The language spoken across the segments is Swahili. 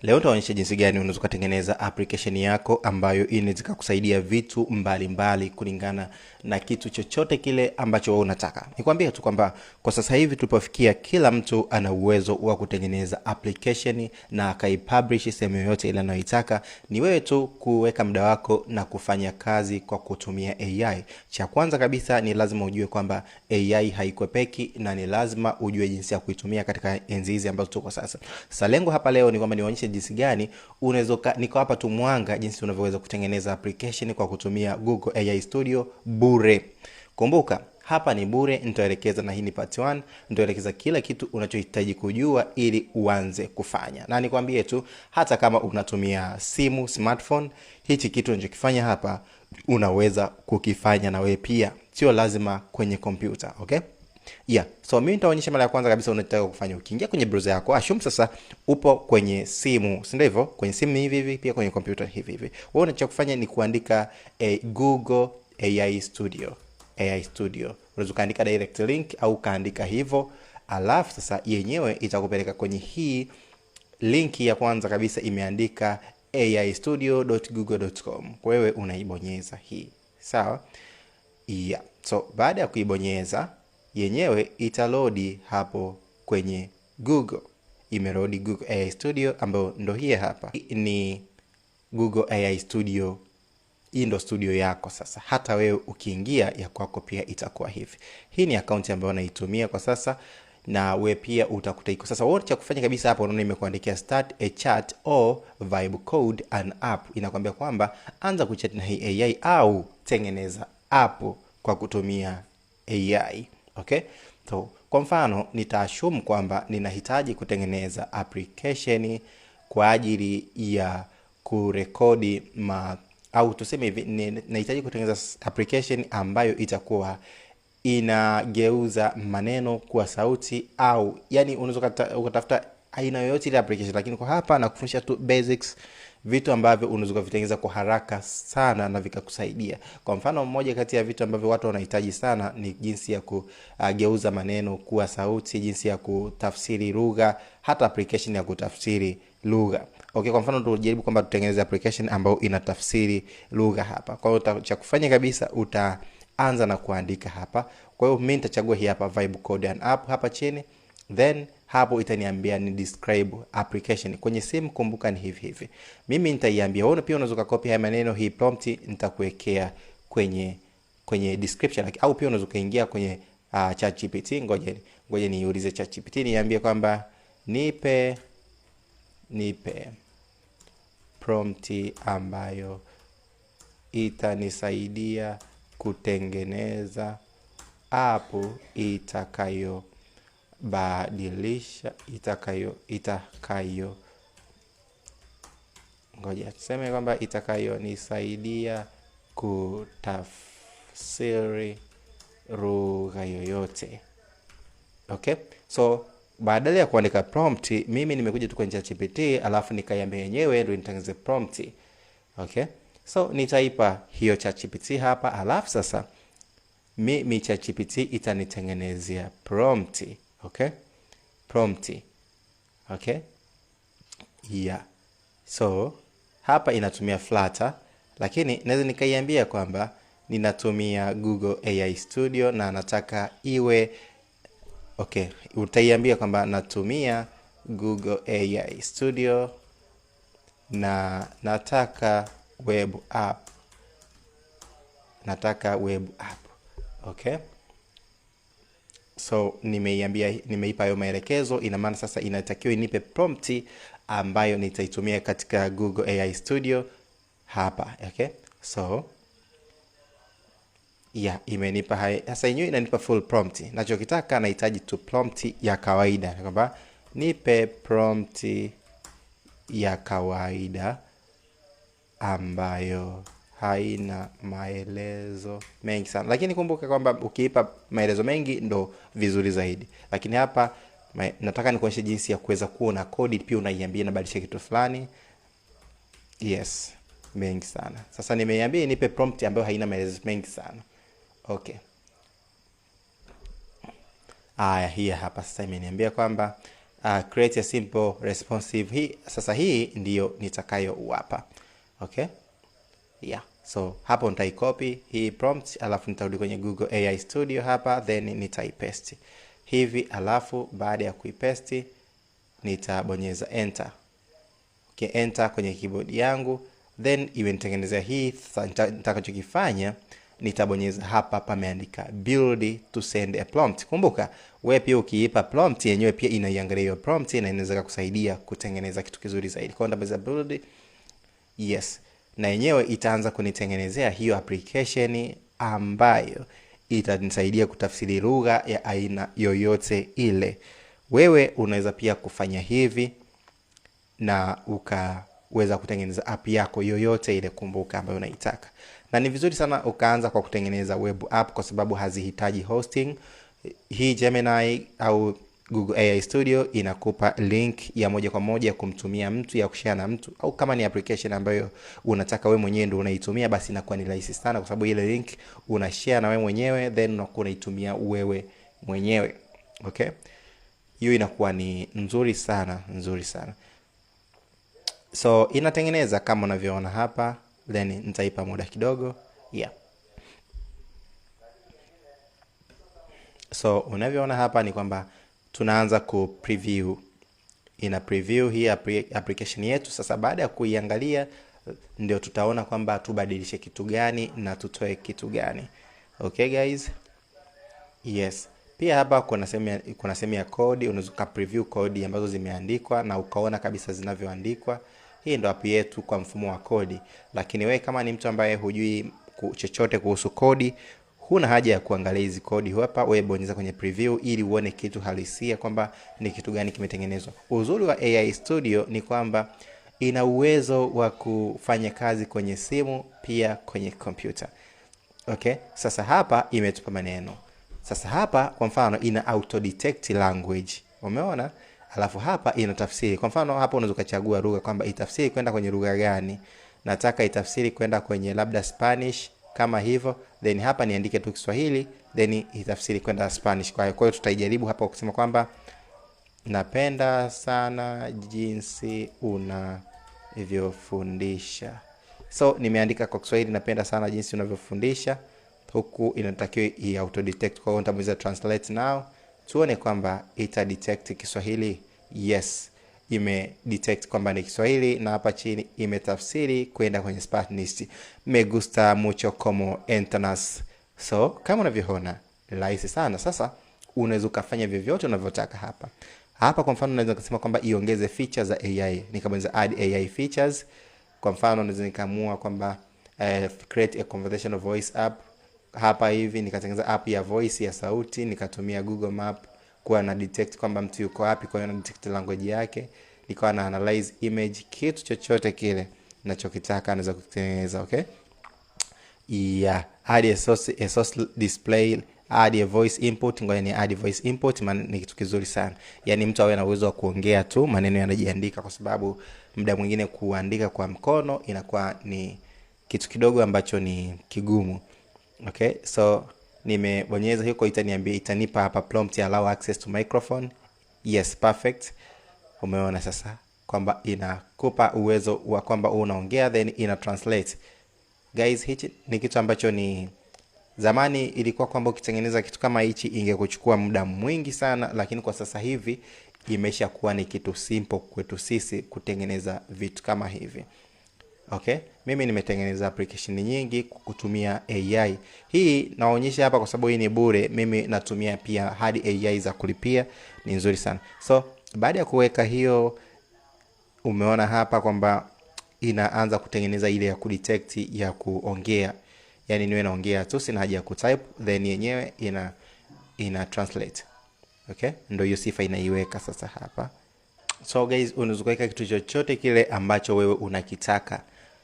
Leo nitaonyesha jinsi gani unaweza kutengeneza application yako ambayo inaweza kusaidia vitu mbalimbali kulingana na kitu chochote kile ambacho wewe unataka. Nikwambie tu kwamba kwa sasa hivi tulipofikia, kila mtu ana uwezo wa kutengeneza application na akaipublish sehemu yoyote ile anayoitaka. Ni wewe tu kuweka muda wako na kufanya kazi kwa kutumia AI. Cha kwanza kabisa ni lazima ujue kwamba AI haikwepeki na ni lazima ujue jinsi ya kuitumia katika enzi hizi ambazo tuko sasa. Sasa lengo hapa leo ni kwamba nionyeshe jinsi gani unaweza, niko hapa tu mwanga, jinsi unavyoweza kutengeneza application kwa kutumia Google AI Studio bure. Kumbuka hapa ni bure, nitaelekeza, na hii ni part 1, nitaelekeza kila kitu unachohitaji kujua ili uanze kufanya. Na nikwambie tu, hata kama unatumia simu, smartphone, hichi kitu unachokifanya hapa unaweza kukifanya na wewe pia, sio lazima kwenye kompyuta, okay? So mimi nitaonyesha mara ya kwanza kabisa unataka kufanya. Ukiingia kwenye browser yako, assume sasa upo kwenye simu, si ndivyo? Kwenye simu hivi hivi, pia kwenye kompyuta hivi hivi. Wewe unataka kufanya ni kuandika Google AI Studio. AI Studio. Unaweza kuandika direct link au kaandika hivyo, alafu sasa yenyewe itakupeleka kwenye hii linki ya kwanza kabisa, imeandika aistudio.google.com. Wewe unaibonyeza hii. Sawa? So baada ya kuibonyeza, yenyewe italodi hapo kwenye Google. Imerodi Google AI Studio ambayo ndo hii hapa. Ni Google AI Studio. Hii ndo studio yako sasa. Hata wewe ukiingia ya kwako pia itakuwa hivi. Hii ni account ambayo naitumia kwa sasa, na we pia utakuta iko. Sasa wote cha kufanya kabisa hapo, unaona imekuandikia start a chat or vibe code an app. Inakwambia kwamba anza kuchat na hii AI au tengeneza app kwa kutumia AI. Okay? So kwa mfano nitaassume kwamba ninahitaji kutengeneza application kwa ajili ya kurekodi au tuseme hivi, nahitaji kutengeneza application ambayo itakuwa inageuza maneno kuwa sauti, au yani unaweza ukatafuta aina yoyote ile application, lakini kwa hapa na kufundisha tu basics, vitu ambavyo unaweza kuvitengeneza kwa haraka sana na vikakusaidia. Kwa mfano, mmoja kati ya vitu ambavyo watu wanahitaji sana ni jinsi ya kugeuza maneno kuwa sauti, jinsi ya kutafsiri lugha, hata application ya kutafsiri lugha. Okay, kwa mfano tujaribu kwamba tutengeneze application ambayo inatafsiri lugha hapa. Kwa hiyo cha kufanya kabisa, utaanza na kuandika hapa. Kwa hiyo mimi nitachagua hii hapa vibe code and app hapa chini, then hapo itaniambia ni describe application. Kwenye simu kumbuka ni hivi hivi. Mimi nitaiambia wewe pia unaweza kucopy haya maneno, hii prompt nitakuwekea kwenye description, au pia unaweza kuingia kwenye ChatGPT. Ngoja niulize ChatGPT niambie kwamba nipe prompt ambayo itanisaidia kutengeneza app tuseme kwamba itakayonisaidia kutafsiri lugha yoyote. Okay? So badala ya kuandika prompt, mimi nimekuja tu kwenye ChatGPT alafu nikaiambia yenyewe ndio nitengeneze prompt. Okay? So nitaipa hiyo ChatGPT hapa, alafu sasa mimi ChatGPT itanitengenezea prompt. Okay? Prompt. Okay? So hapa inatumia Flutter, lakini naweza nikaiambia kwamba ninatumia Google AI Studio na nataka iwe okay. Utaiambia kwamba natumia Google AI Studio na nataka web app. Okay? So nimeipa hayo maelekezo. Ina maana sasa inatakiwa inipe prompt ambayo nitaitumia katika Google AI Studio hapa. Okay? So imenipa haya. Sasa yenyewe inanipa full prompt. Nachokitaka, nahitaji tu prompt ya kawaida. Kwamba nipe prompt ya kawaida ambayo haina maelezo mengi sana. Lakini kumbuka kwamba ukiipa maelezo mengi ndo vizuri zaidi. Lakini hapa nataka nikuonyeshe jinsi ya kuweza kuona code pia unaiambia inabadilisha kitu fulani. Yes, mengi sana. Sasa nimeiambia nipe prompt ambayo haina maelezo mengi sana. Okay. Hii hapa sasa imeniambia kwamba create a simple responsive. Hii sasa hii ndiyo nitakayowapa. Okay? Yeah. So hapo nitaicopy hii prompt, alafu nitarudi kwenye Google AI Studio hapa, then nitaipaste hivi, alafu baada ya kuipaste nitabonyeza enter. Okay, enter kwenye keyboard yangu, then imenitengenezea hii. Sasa nitakachokifanya nitabonyeza hapa pameandika build to send a prompt. Kumbuka wewe pia ukiipa prompt yenyewe pia inaiangalia hiyo prompt na inaweza kukusaidia kutengeneza kitu kizuri zaidi. Kwa hiyo nitabonyeza build, yes, na yenyewe itaanza kunitengenezea hiyo application ambayo itanisaidia kutafsiri lugha ya aina yoyote ile. Wewe unaweza pia kufanya hivi na ukaweza kutengeneza app yako yoyote ile, kumbuka, ambayo unaitaka. Na ni vizuri sana ukaanza kwa kutengeneza web app kwa sababu hazihitaji hosting. Hii Gemini au Google AI Studio inakupa link ya moja kwa moja kumtumia mtu, ya kushare na mtu, au kama ni application ambayo unataka wewe mwenyewe ndio unaitumia, basi inakuwa ni rahisi sana kwa sababu ile link unashare na wewe mwenyewe, then unakuwa unaitumia wewe mwenyewe. Okay? Hiyo inakuwa ni nzuri sana, nzuri sana. So inatengeneza kama unavyoona hapa, then nitaipa muda kidogo. Yeah. So unavyoona hapa ni kwamba tunaanza ku preview. Ina preview hii application yetu. Sasa baada ya kuiangalia ndio tutaona kwamba tubadilishe kitu gani na tutoe kitu gani. Okay guys? Yes. Pia hapa kuna sehemu ya code, unaweza preview code ambazo zimeandikwa na ukaona kabisa zinavyoandikwa. Hii ndio app yetu kwa mfumo wa kodi. Lakini wewe kama ni mtu ambaye hujui chochote kuhusu kodi, huna haja ya kuangalia hizi kodi hapa. Wewe bonyeza kwenye preview ili uone kitu halisia kwamba ni kitu gani kimetengenezwa. Uzuri wa AI Studio ni kwamba ina uwezo wa kufanya kazi kwenye simu pia kwenye kompyuta. Okay? Sasa hapa imetupa maneno. Sasa hapa kwa mfano ina auto detect language. Umeona? Alafu hapa inatafsiri. Kwa mfano hapa unaweza kuchagua lugha kwamba itafsiri kwenda kwenye lugha gani. Nataka itafsiri kwenda kwenye labda Spanish kama hivyo, then hapa niandike tu Kiswahili, then itafsiri kwenda Spanish. Kwa hiyo tutaijaribu hapa kusema kwamba napenda sana jinsi unavyofundisha. So nimeandika kwa Kiswahili, napenda sana jinsi unavyofundisha. Huku inatakiwa i-auto detect. Kwa hiyo nitabonyeza translate now. Tuone kwamba ita detect Kiswahili. Yes, ime detect kwamba ni Kiswahili, na hapa chini imetafsiri kwenda kwenye Spanish. Me gusta mucho como entrenas. So kama unavyoona rahisi sana. Sasa unaweza kufanya vyovyote unavyotaka hapa. Hapa kwa mfano naweza kusema kwamba iongeze features za AI. Nikabonyeza add AI features. Kwa mfano naweza nikaamua kwamba create a conversational voice app. Hapa hivi nikatengeneza app ya voice ya sauti, nikatumia Google Map kwa na detect kwamba mtu yuko wapi, kwa hiyo na detect language yake, nikawa na analyze image, kitu chochote kile ninachokitaka naweza kutengeneza. Okay? Yeah, add a source display, add a voice input. Ngoja ni add voice input, maana ni kitu kizuri sana. Yaani mtu awe na uwezo wa kuongea tu, maneno yanajiandika, kwa sababu muda mwingine kuandika kwa mkono inakuwa ni kitu kidogo ambacho ni kigumu. Okay, so nimebonyeza huko, itanipa hapa prompt allow access to microphone. Yes, perfect. Umeona sasa kwamba inakupa uwezo wa kwamba unaongea then ina translate. Guys, hichi ni kitu ambacho ni zamani ilikuwa kwamba ukitengeneza kitu kama hichi ingekuchukua muda mwingi sana, lakini kwa sasa hivi imeshakuwa ni kitu simple kwetu sisi kutengeneza vitu kama hivi. Okay, mimi nimetengeneza application nyingi kutumia AI. Hii naonyesha hapa kwa sababu hii ni bure. Mimi natumia pia hadi AI za kulipia, ni nzuri sana. So baada ya kuweka hiyo, umeona hapa kwamba inaanza kutengeneza ile ya kudetect ya kuongea. Yaani niwe naongea tu, sina haja ya kutype, then yenyewe ina translate. Okay, ndio hiyo sifa inaiweka sasa hapa. So guys, unaweza kuweka kitu chochote kile ambacho wewe unakitaka.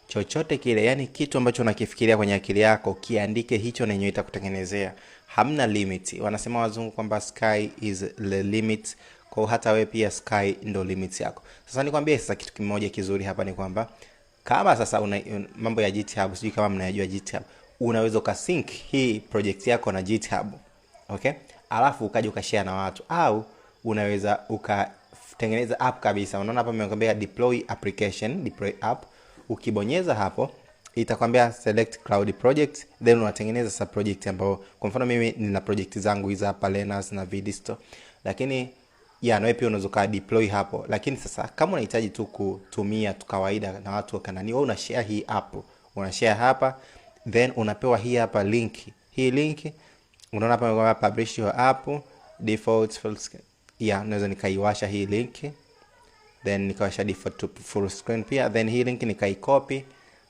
Chochote kile, yani kitu ambacho unakifikiria kwenye akili yako, kiandike hicho na yenyewe itakutengenezea. Hamna limit. Wanasema wazungu kwamba sky is the limit. Kwa hata wewe pia sky ndio limit yako. Sasa nikwambie sasa kitu kimoja kizuri hapa ni kwamba kama sasa mambo ya GitHub, sijui kama mnayajua GitHub, unaweza ukasync hii project yako na GitHub. Okay? Alafu ukaje ukashare na watu, au unaweza tengeneza app kabisa. Unaona hapa imekwambia deploy application, deploy app. Ukibonyeza hapo itakwambia select cloud project, then unatengeneza sub project ambayo kwa mfano mimi nina project zangu hizo hapa Learners na Vidisto. Lakini na wewe pia unaweza ka deploy hapo. Lakini sasa kama unahitaji tu kutumia tu kawaida na watu wakanani, wewe una share hii app. Una share hapa, then unapewa hii hapa link. Hii link unaona hapa imekwambia publish your app default full screen. Naweza nikaiwasha hii link, then nikawasha default to full screen pia, then hii link nikaicopy,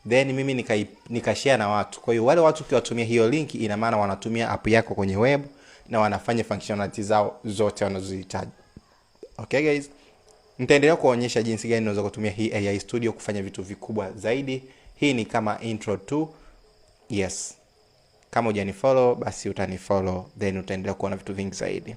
then mimi nikashare na watu. Kwa hiyo wale watu ukiwatumia hiyo link, ina maana wanatumia app yako kwenye web na wanafanya functionality zao zote wanazohitaji. Okay guys, nitaendelea kuonyesha jinsi gani unaweza kutumia hii AI Studio kufanya vitu vikubwa zaidi. Hii ni kama intro tu. Yes. Kama hujanifollow basi utanifollow, then utaendelea kuona vitu vingi zaidi.